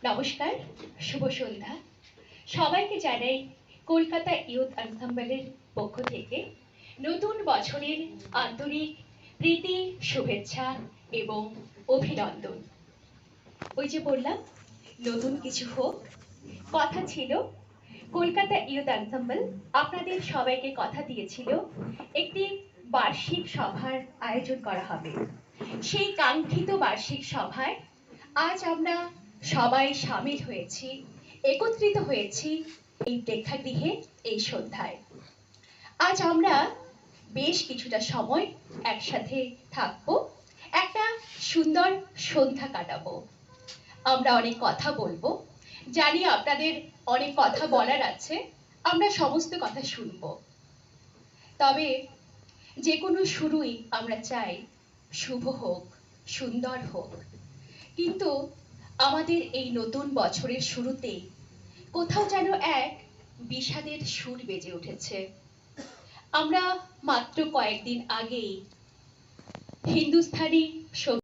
নমস্কার, শুভ সন্ধ্যা। সবাইকে জানাই কলকাতা ইয়ুথ আনসাম্বলের পক্ষ থেকে নতুন বছরের আন্তরিক প্রীতি, শুভেচ্ছা এবং অভিনন্দন। ওই যে বললাম, নতুন কিছু হোক। কথা ছিল, কলকাতা ইয়ুথ আনসাম্বল আপনাদের সবাইকে কথা দিয়েছিল একটি বার্ষিক সভার আয়োজন করা হবে। সেই কাঙ্ক্ষিত বার্ষিক সভায় আজ আমরা সবাই সামিল হয়েছি, একত্রিত হয়েছি এই প্রেক্ষাগৃহে এই সন্ধ্যায়। আজ আমরা বেশ কিছুটা সময় একসাথে থাকবো, একটা সুন্দর সন্ধ্যা কাটাবো। আমরা অনেক কথা বলবো, জানি আপনাদের অনেক কথা বলার আছে, আমরা সমস্ত কথা শুনবো। তবে যে কোনো শুরুই আমরা চাই শুভ হোক, সুন্দর হোক। কিন্তু আমাদের এই নতুন বছরের শুরুতেই কোথাও যেন এক বিষাদের সুর বেজে উঠেছে। আমরা মাত্র কয়েকদিন আগেই হিন্দুস্তানি